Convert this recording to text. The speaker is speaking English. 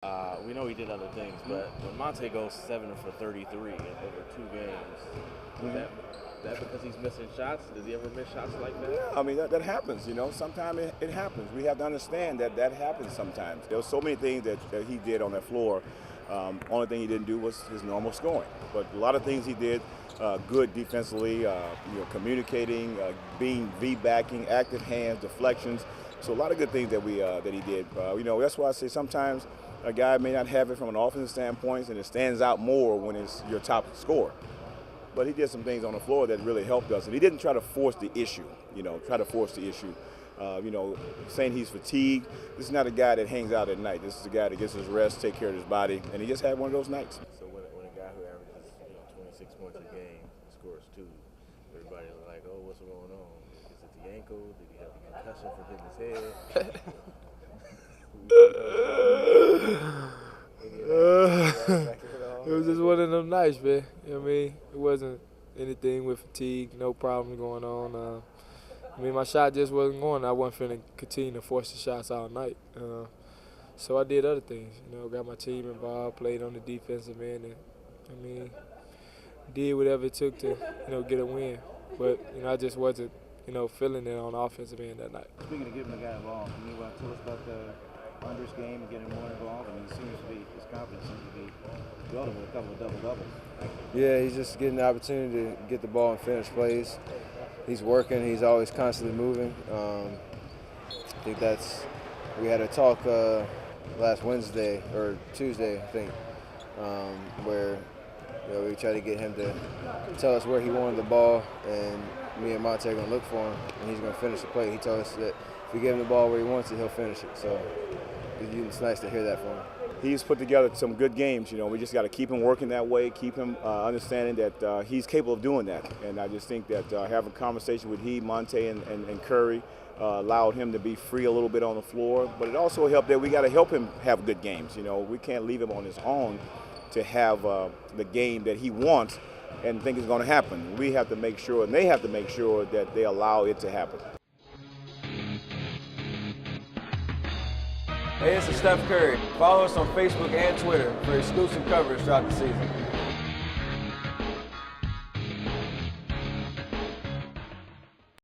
We know he did other things, but when Monta goes 7 for 33 over 2 games, is that because he's missing shots? Does he ever miss shots like that? Yeah, I mean, that happens, Sometimes it happens. We have to understand that happens sometimes. There were so many things that he did on that floor. Only thing he didn't do was his normal scoring. But a lot of things he did good defensively, communicating, being V-backing, active hands, deflections. So a lot of good things that he did. That's why I say sometimes a guy may not have it from an offensive standpoint, and it stands out more when it's your top scorer. But he did some things on the floor that really helped us, and he didn't try to force the issue. Saying he's fatigued. This is not a guy that hangs out at night. This is a guy that gets his rest, take care of his body, and he just had one of those nights. So when a guy who averages 26 points a game scores 2, everybody's like, oh, what's going on? Is it the ankle? Did he have a concussion from hitting his head? It was just one of them nights, man. You know what I mean? It wasn't anything with fatigue, no problem going on. My shot just wasn't going. I wasn't finna continue to force the shots all night. So I did other things, got my team involved, played on the defensive end, and did whatever it took to, get a win. But, I just wasn't, feeling it on the offensive end that night. Speaking of giving the guy involved, can you tell us about Andre's game and getting more involved? His confidence seems to be building with a couple of double-doubles. Yeah, he's just getting the opportunity to get the ball and finish plays. He's working. He's always constantly moving. I think we had a talk last Wednesday or Tuesday, I think, where we tried to get him to tell us where he wanted the ball, and me and Monta are going to look for him, and he's going to finish the play. He told us that if we give him the ball where he wants it, he'll finish it. So it's nice to hear that from him. He's put together some good games. We just got to keep him working that way, keep him understanding that he's capable of doing that. And I just think that having a conversation with Monta and Curry allowed him to be free a little bit on the floor. But it also helped that we got to help him have good games. We can't leave him on his own to have the game that he wants and think it's going to happen. We have to make sure, and they have to make sure that they allow it to happen. Hey, this is Steph Curry. Follow us on Facebook and Twitter for exclusive coverage throughout the season.